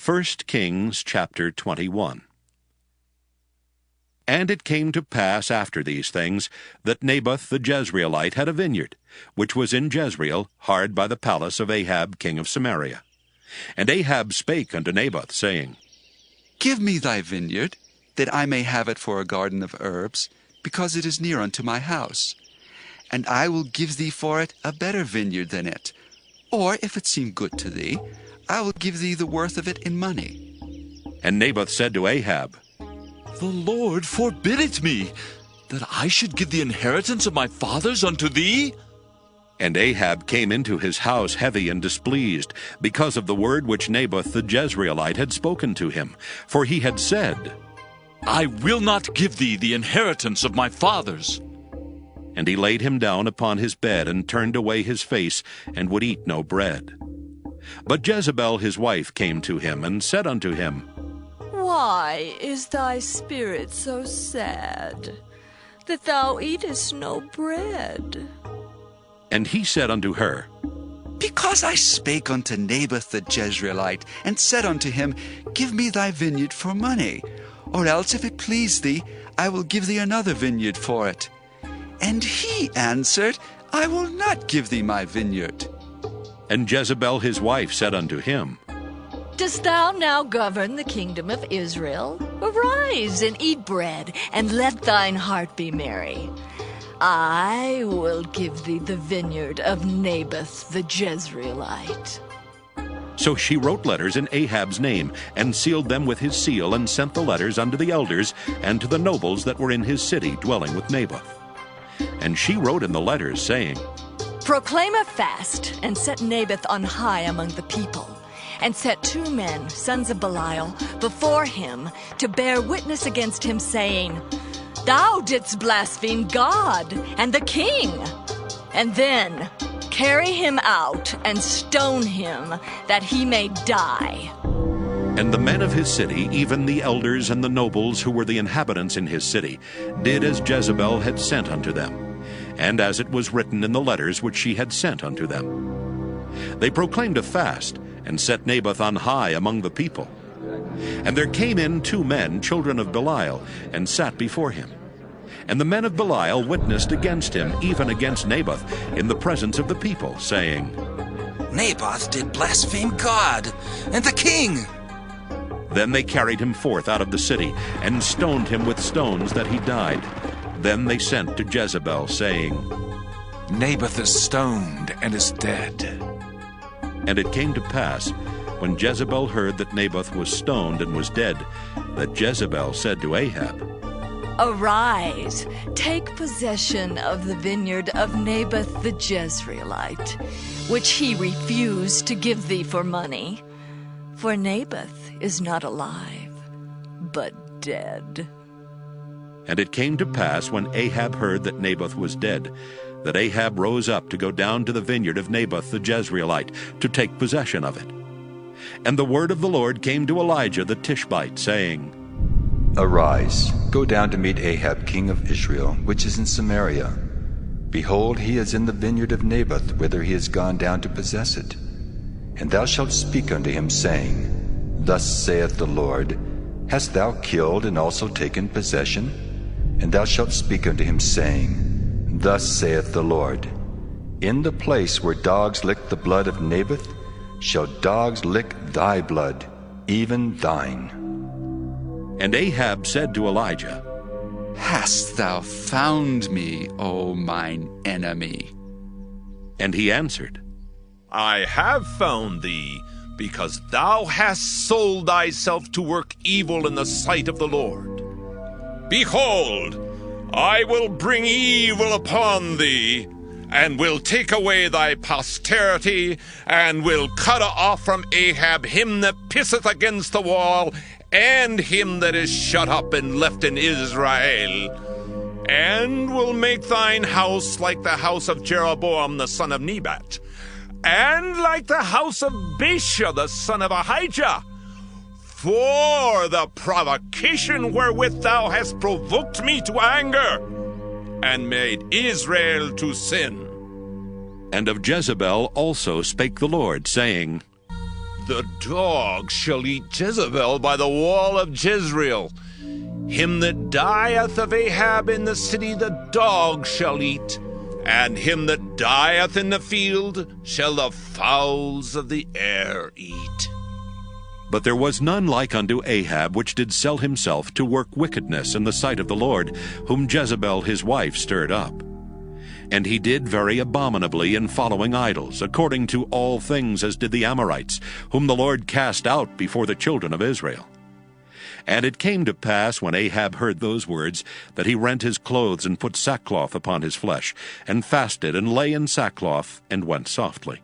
1 Kings chapter 21. And it came to pass after these things, that Naboth the Jezreelite had a vineyard, which was in Jezreel, hard by the palace of Ahab king of Samaria. And Ahab spake unto Naboth, saying, Give me thy vineyard, that I may have it for a garden of herbs, because it is near unto my house. And I will give thee for it a better vineyard than it. Or, if it seem good to thee, I will give thee the worth of it in money. And Naboth said to Ahab, The Lord forbid it me, that I should give the inheritance of my fathers unto thee. And Ahab came into his house heavy and displeased, because of the word which Naboth the Jezreelite had spoken to him. For he had said, I will not give thee the inheritance of my fathers. And he laid him down upon his bed, and turned away his face, and would eat no bread. But Jezebel his wife came to him, and said unto him, Why is thy spirit so sad, that thou eatest no bread? And he said unto her, Because I spake unto Naboth the Jezreelite, and said unto him, Give me thy vineyard for money, or else, if it please thee, I will give thee another vineyard for it. And he answered, I will not give thee my vineyard. And Jezebel his wife said unto him, Dost thou now govern the kingdom of Israel? Arise and eat bread, and let thine heart be merry. I will give thee the vineyard of Naboth the Jezreelite. So she wrote letters in Ahab's name, and sealed them with his seal, and sent the letters unto the elders, and to the nobles that were in his city, dwelling with Naboth. And she wrote in the letters, saying, Proclaim a fast, and set Naboth on high among the people, and set 2 men, sons of Belial, before him, to bear witness against him, saying, Thou didst blaspheme God and the king. And then carry him out, and stone him, that he may die. And the men of his city, even the elders and the nobles who were the inhabitants in his city, did as Jezebel had sent unto them, and as it was written in the letters which she had sent unto them. They proclaimed a fast, and set Naboth on high among the people. And there came in 2 men, children of Belial, and sat before him. And the men of Belial witnessed against him, even against Naboth, in the presence of the people, saying, Naboth did blaspheme God and the king. Then they carried him forth out of the city, and stoned him with stones that he died. Then they sent to Jezebel, saying, Naboth is stoned and is dead. And it came to pass, when Jezebel heard that Naboth was stoned and was dead, that Jezebel said to Ahab, Arise, take possession of the vineyard of Naboth the Jezreelite, which he refused to give thee for money. For Naboth is not alive, but dead. And it came to pass, when Ahab heard that Naboth was dead, that Ahab rose up to go down to the vineyard of Naboth the Jezreelite, to take possession of it. And the word of the Lord came to Elijah the Tishbite, saying, Arise, go down to meet Ahab king of Israel, which is in Samaria. Behold, he is in the vineyard of Naboth, whither he is gone down to possess it. And thou shalt speak unto him, saying, Thus saith the Lord, Hast thou killed and also taken possession? And thou shalt speak unto him, saying, Thus saith the Lord, In the place where dogs licked the blood of Naboth, shall dogs lick thy blood, even thine. And Ahab said to Elijah, Hast thou found me, O mine enemy? And he answered, I have found thee, because thou hast sold thyself to work evil in the sight of the Lord. Behold, I will bring evil upon thee, and will take away thy posterity, and will cut off from Ahab him that pisseth against the wall, and him that is shut up and left in Israel, and will make thine house like the house of Jeroboam the son of Nebat, and like the house of Baasha the son of Ahijah, for the provocation wherewith thou hast provoked me to anger, and made Israel to sin. And of Jezebel also spake the Lord, saying, The dogs shall eat Jezebel by the wall of Jezreel. Him that dieth of Ahab in the city the dogs shall eat, and him that dieth in the field shall the fowls of the air eat. But there was none like unto Ahab, which did sell himself to work wickedness in the sight of the Lord, whom Jezebel his wife stirred up. And he did very abominably in following idols, according to all things as did the Amorites, whom the Lord cast out before the children of Israel. And it came to pass, when Ahab heard those words, that he rent his clothes and put sackcloth upon his flesh, and fasted, and lay in sackcloth, and went softly.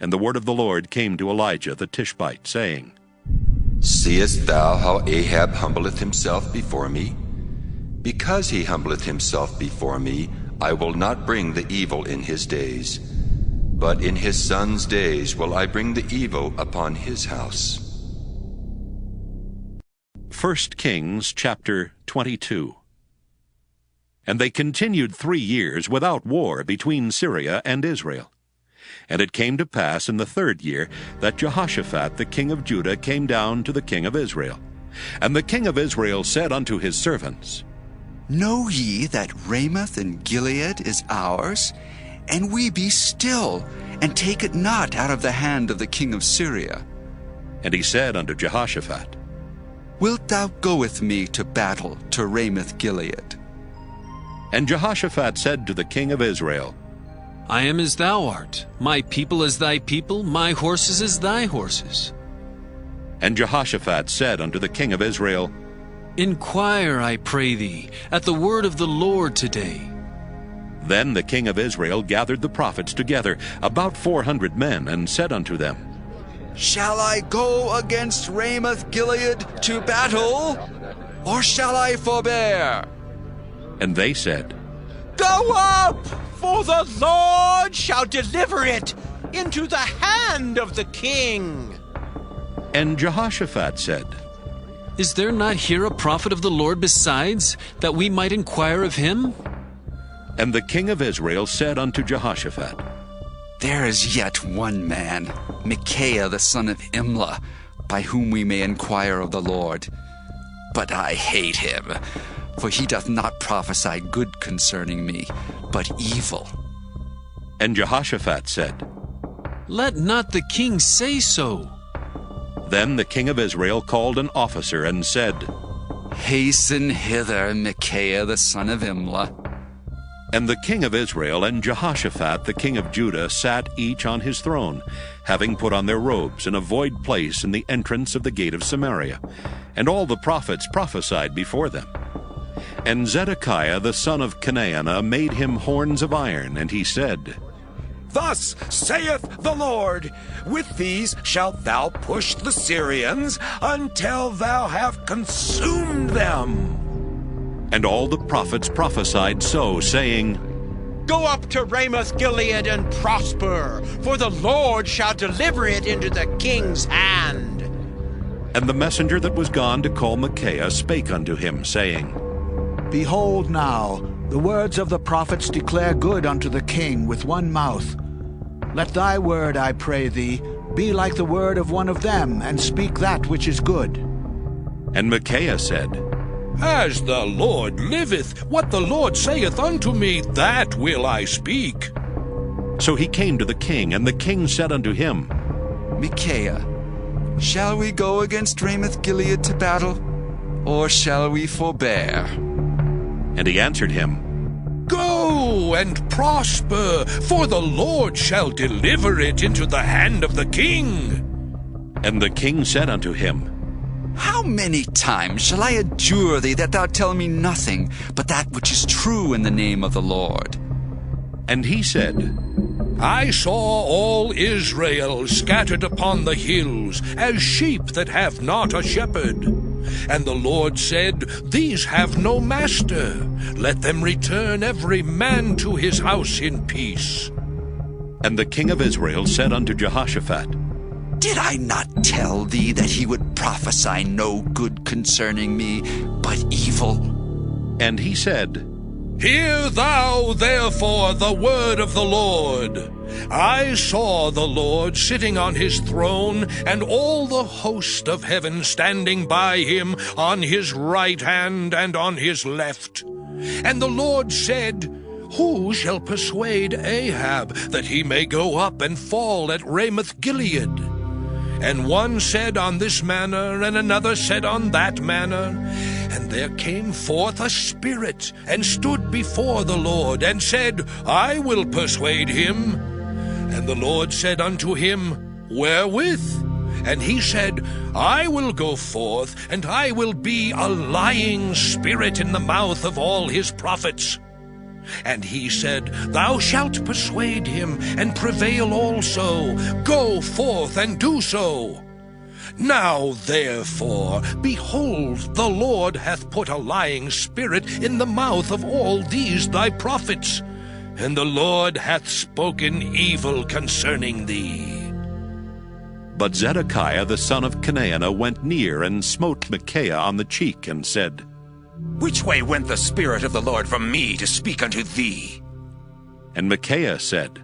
And the word of the Lord came to Elijah the Tishbite, saying, Seest thou how Ahab humbleth himself before me? Because he humbleth himself before me, I will not bring the evil in his days, but in his son's days will I bring the evil upon his house. 1 Kings chapter 22. And they continued 3 years without war between Syria and Israel. And it came to pass in the 3rd year that Jehoshaphat the king of Judah came down to the king of Israel. And the king of Israel said unto his servants, Know ye that Ramoth in Gilead is ours? And we be still, and take it not out of the hand of the king of Syria. And he said unto Jehoshaphat, Wilt thou go with me to battle to Ramoth Gilead? And Jehoshaphat said to the king of Israel, I am as thou art, my people as thy people, my horses as thy horses. And Jehoshaphat said unto the king of Israel, Inquire, I pray thee, at the word of the Lord today. Then the king of Israel gathered the prophets together, about 400 men, and said unto them, Shall I go against Ramoth Gilead to battle, or shall I forbear? And they said, Go up, for the Lord shall deliver it into the hand of the king. And Jehoshaphat said, Is there not here a prophet of the Lord besides, that we might inquire of him? And the king of Israel said unto Jehoshaphat, There is yet one man, Micaiah the son of Imlah, by whom we may inquire of the Lord. But I hate him, for he doth not prophesy good concerning me, but evil. And Jehoshaphat said, Let not the king say so. Then the king of Israel called an officer and said, Hasten hither, Micaiah the son of Imlah. And the king of Israel and Jehoshaphat the king of Judah sat each on his throne, having put on their robes in a void place in the entrance of the gate of Samaria. And all the prophets prophesied before them. And Zedekiah the son of Chenaanah made him horns of iron, and he said, Thus saith the Lord, With these shalt thou push the Syrians until thou have consumed them. And all the prophets prophesied so, saying, Go up to Ramoth Gilead and prosper, for the Lord shall deliver it into the king's hand. And the messenger that was gone to call Micaiah spake unto him, saying, Behold now, the words of the prophets declare good unto the king with one mouth. Let thy word, I pray thee, be like the word of one of them, and speak that which is good. And Micaiah said, As the Lord liveth, what the Lord saith unto me, that will I speak. So he came to the king, and the king said unto him, Micaiah, shall we go against Ramoth Gilead to battle, or shall we forbear? And he answered him, Go and prosper, for the Lord shall deliver it into the hand of the king. And the king said unto him, How many times shall I adjure thee that thou tell me nothing but that which is true in the name of the Lord? And he said, I saw all Israel scattered upon the hills, as sheep that have not a shepherd. And the Lord said, These have no master. Let them return every man to his house in peace. And the king of Israel said unto Jehoshaphat, Did I not tell thee that he would prophesy no good concerning me, but evil? And he said, Hear thou therefore the word of the Lord. I saw the Lord sitting on his throne, and all the host of heaven standing by him on his right hand and on his left. And the Lord said, Who shall persuade Ahab that he may go up and fall at Ramoth-Gilead? And one said on this manner, and another said on that manner. And there came forth a spirit, and stood before the Lord, and said, I will persuade him. And the Lord said unto him, Wherewith? And he said, I will go forth, and I will be a lying spirit in the mouth of all his prophets. And he said, Thou shalt persuade him, and prevail also. Go forth and do so. Now therefore, behold, the Lord hath put a lying spirit in the mouth of all these thy prophets, and the Lord hath spoken evil concerning thee. But Zedekiah the son of Chenaanah went near and smote Micaiah on the cheek, and said, Which way went the Spirit of the Lord from me to speak unto thee? And Micaiah said,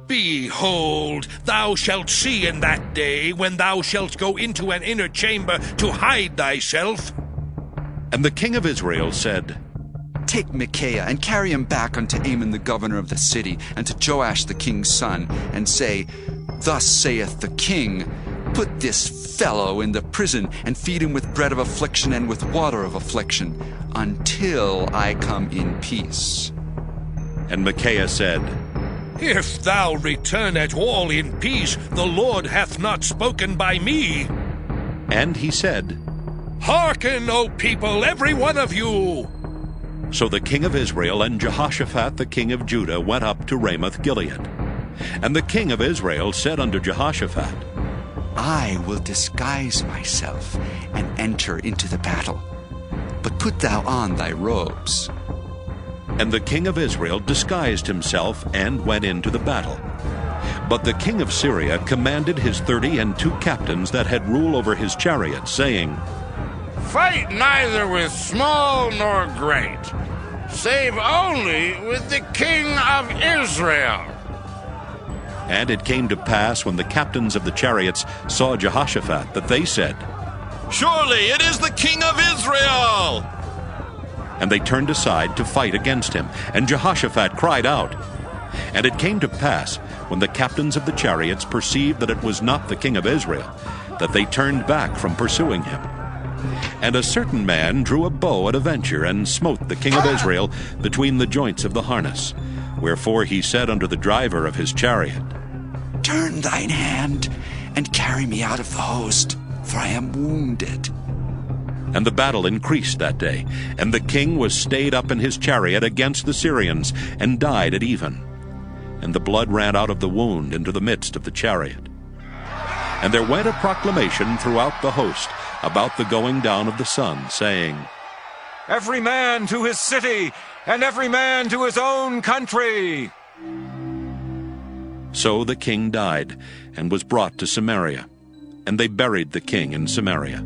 Behold, thou shalt see in that day, when thou shalt go into an inner chamber to hide thyself. And the king of Israel said, Take Micaiah, and carry him back unto Amon the governor of the city, and to Joash the king's son, and say, Thus saith the king, Put this fellow in the prison, and feed him with bread of affliction and with water of affliction, until I come in peace. And Micaiah said, If thou return at all in peace, the Lord hath not spoken by me. And he said, Hearken, O people, every one of you. So the king of Israel and Jehoshaphat the king of Judah went up to Ramoth-Gilead. And the king of Israel said unto Jehoshaphat, I will disguise myself, and enter into the battle. But put thou on thy robes. And the king of Israel disguised himself, and went into the battle. But the king of Syria commanded his 32 captains that had rule over his chariots, saying, Fight neither with small nor great, save only with the king of Israel. And it came to pass, when the captains of the chariots saw Jehoshaphat, that they said, Surely it is the king of Israel! And they turned aside to fight against him. And Jehoshaphat cried out. And it came to pass, when the captains of the chariots perceived that it was not the king of Israel, that they turned back from pursuing him. And a certain man drew a bow at a venture, and smote the king of Israel between the joints of the harness. Wherefore he said unto the driver of his chariot, Turn thine hand, and carry me out of the host, for I am wounded. And the battle increased that day, and the king was stayed up in his chariot against the Syrians, and died at even. And the blood ran out of the wound into the midst of the chariot. And there went a proclamation throughout the host about the going down of the sun, saying, Every man to his city, and every man to his own country. So the king died, and was brought to Samaria. And they buried the king in Samaria.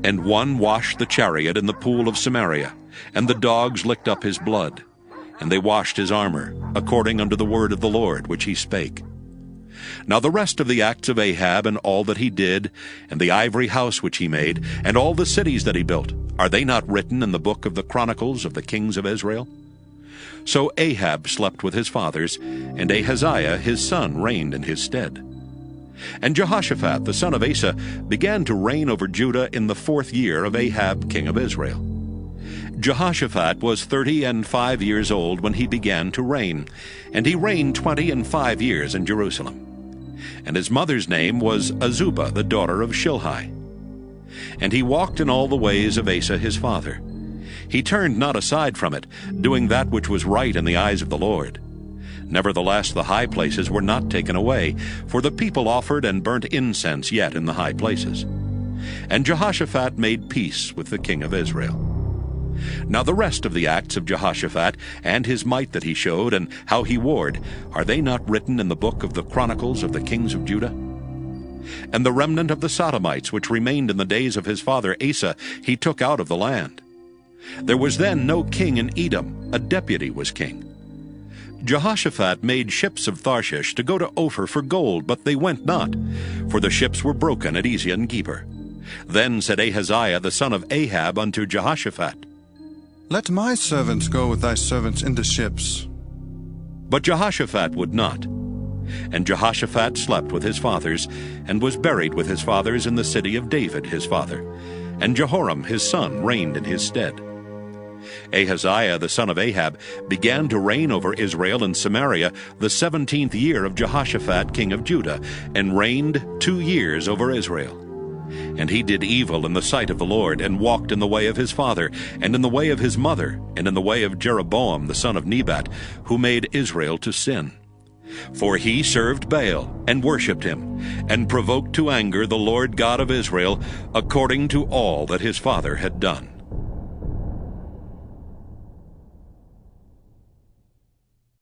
And one washed the chariot in the pool of Samaria, and the dogs licked up his blood. And they washed his armor, according unto the word of the Lord which he spake. Now the rest of the acts of Ahab, and all that he did, and the ivory house which he made, and all the cities that he built, are they not written in the book of the Chronicles of the kings of Israel? So Ahab slept with his fathers, and Ahaziah his son reigned in his stead. And Jehoshaphat the son of Asa began to reign over Judah in the 4th year of Ahab king of Israel. Jehoshaphat was 35 years old when he began to reign, and he reigned 25 years in Jerusalem. And his mother's name was Azubah, the daughter of Shilhi. And he walked in all the ways of Asa his father. He turned not aside from it, doing that which was right in the eyes of the Lord. Nevertheless the high places were not taken away, for the people offered and burnt incense yet in the high places. And Jehoshaphat made peace with the king of Israel. Now the rest of the acts of Jehoshaphat, and his might that he showed, and how he warred, are they not written in the book of the Chronicles of the kings of Judah? And the remnant of the Sodomites which remained in the days of his father Asa he took out of the land. There was then no king in Edom, a deputy was king. Jehoshaphat made ships of Tharshish to go to Ophir for gold, but they went not, for the ships were broken at Ezion Geber. Then said Ahaziah the son of Ahab unto Jehoshaphat, Let my servants go with thy servants into ships. But Jehoshaphat would not. And Jehoshaphat slept with his fathers, and was buried with his fathers in the city of David his father. And Jehoram his son reigned in his stead. Ahaziah the son of Ahab began to reign over Israel and Samaria the 17th year of Jehoshaphat king of Judah, and reigned 2 years over Israel. And he did evil in the sight of the Lord, and walked in the way of his father, and in the way of his mother, and in the way of Jeroboam the son of Nebat, who made Israel to sin. For he served Baal, and worshipped him, and provoked to anger the Lord God of Israel, according to all that his father had done.